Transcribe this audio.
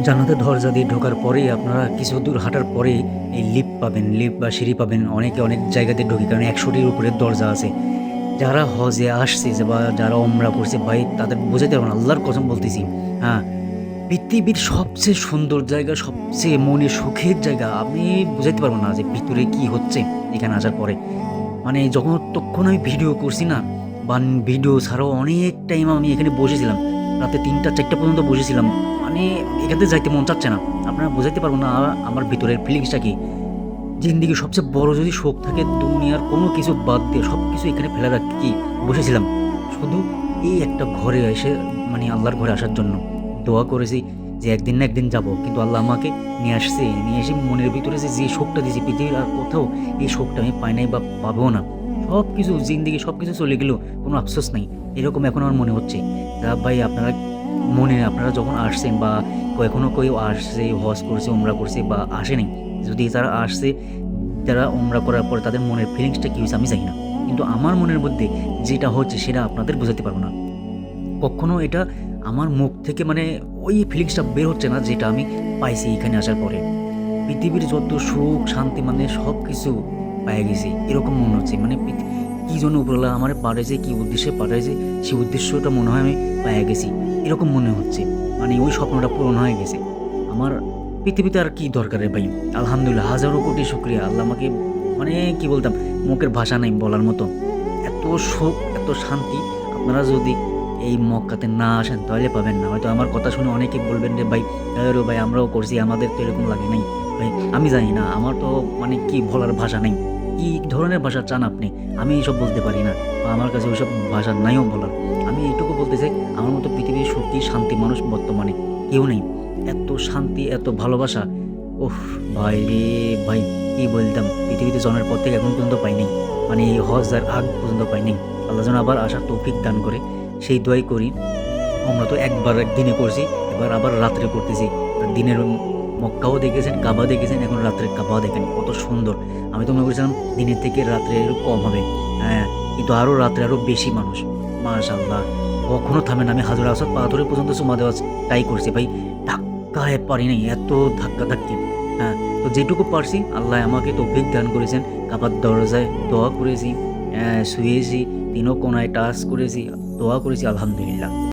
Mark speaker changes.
Speaker 1: জান্নাতের দরজা দিয়ে ঢোকার পরেই আপনারা কিছু দূর হাঁটার পরেই এই লিফট পাবেন, লিফট বা সিঁড়ি পাবেন। অনেকে অনেক জায়গাতে ঢোকে কারণ ১০০ টির উপরে দরজা আছে। যারা হজে আসছে বা যারা ওমরা করছে ভাই তাদের বোঝাতে পারবো না। আল্লাহর কসম বলতেছি। হ্যাঁ, পৃথিবীর সবচেয়ে সুন্দর জায়গা, সবচেয়ে মনে সুখের জায়গা। আমি বুঝাইতে পারব না যে ভিতরে কি হচ্ছে এখানে আসার পরে। মানে যতক্ষণ আমি ভিডিও করছি না বা ভিডিও ছাড়াও অনেক টাইম আমি এখানে বসেছিলাম। রাতে ৩টা-৪টা পর্যন্ত বসেছিলাম। মানে এখান থেকে যাইতে মন চাচ্ছে না। আপনারা বুঝাইতে পারব না আমার ভিতরের ফিলিংসটা কি। জিন্দেগির সবচেয়ে বড় যদি শোক থাকে দুনিয়ার কোনো কিছু বাদ দিয়ে সবকিছু এখানে ফেলে রাখি বসেছিলাম। শুধু এই একটা ঘরে এসে মানে আল্লাহর ঘরে আসার জন্য। দোয়া করেছি যে একদিন না একদিন যাবো। কিন্তু আল্লাহ আমাকে নিয়ে আসছে। নিয়ে এসে মনের ভিতরে যে শোকটা দিয়েছে পৃথিবীর আর কোথাও এই শোকটা আমি পাই নাই বা পাবও না। সবকিছু জিন্দেগি সবকিছু চলে গেলেও কোনো আফসোস নাই। এরকম এখন আমার মনে হচ্ছে। ভাই আপনারা যখন আসছেন বা এখনো কেউ আসছে, হজ করছে, উমরা করছে বা আসে নাই। যদি তারা আসছে, যারা উমরা করার পরে তাদের মনের ফিলিংসটা কী হইছে আমি জানি না। কিন্তু আমার মনের মধ্যে যেটা হচ্ছে সেটা আপনাদের বোঝাতে পারব না। কক্ষনো এটা আমার মুখ থেকে মানে ওই ফিলিংসটা বের হচ্ছে না যেটা আমি পাইছি এখানে আসার পরে। পৃথিবীর যত সুখ, শান্তি মানে সবকিছু পাইয়া গেছি। এরকম মনে হচ্ছে। মানে কি জন্য উপরওয়ালা আমারে পাঠাইছে, কি উদ্দেশ্যে পাঠাইছে, সেই উদ্দেশ্যটা মনে হয় আমি পাইয়া গেছি। এরকম মনে হচ্ছে। মানে ওই স্বপ্নটা পূরণ হয়ে গেছে। আমার পৃথিবীতে আর কি দরকার রে ভাই? আলহামদুলিল্লাহ, হাজারো কোটি শুকরিয়া। আল্লাহ আমাকে মানে কি বলতাম, মুখের ভাষা নাই বলার মতো। এত সুখ, এত শান্তি আপনারা যদি এই মক্কাতে না আসেন তাহলে পাবেন না। হয়তো আমার কথা শুনে অনেকে বলবেন যে ভাই, আরে ভাই আমরাও করছি, আমাদের তো এরকম লাগে নাই। ভাই আমি জানি না, আমার তো মানে কি বলার ভাষা নেই। কি ধরনের ভাষা চান আপনি? আমি এসব বলতে পারি না বা আমার কাছে ওইসব ভাষা নাইও বলার। আমি এইটুকু বলতে চাই, আমার মতো পৃথিবীর সুখী শান্তি মানুষ বর্তমানে কেউ নেই। এত শান্তি, এত ভালোবাসা, উফ! ভাই রে ভাই, কি বলতাম? পৃথিবীতে জন্মের পর থেকে এখন পর্যন্ত পাই নাই। মানে এই হজ্জার আগ পর্যন্ত পাই নাই। আল্লাহ যেন আবার আসার তৌফিক দান করে, সেই দোয়াই করি। আমরা তো একবার একদিনে করছি, এবার আবার রাত্রে করতেছি। দিনের মক্কাও দেখেছেন, কাবা দেখেছেন, এখন রাত্রের কাবাও দেখেন কত সুন্দর। আমি তো মনে করেছিলাম দিনের থেকে রাত্রে একটু কম হবে। হ্যাঁ, কিন্তু আরও রাত্রে আরও বেশি মানুষ। মাশাআল্লাহ! কখনো থামে না। আমি হাজর আসওয়াদ পাথরে পর্যন্ত চুমা দেওয়ার ট্রাই করছি ভাই। ধাক্কায় পারি নাই, এত ধাক্কা-ধাক্কি। হ্যাঁ, তো যেটুকু পারছি আল্লাহ আমাকে তৌফিক দান করেছেন। কাবার দরজায় দোয়া করেছি, শুয়েছি, ৩ কোণায় টাচ করেছি, দোয়া করেছি আলহামদুলিল্লাহ।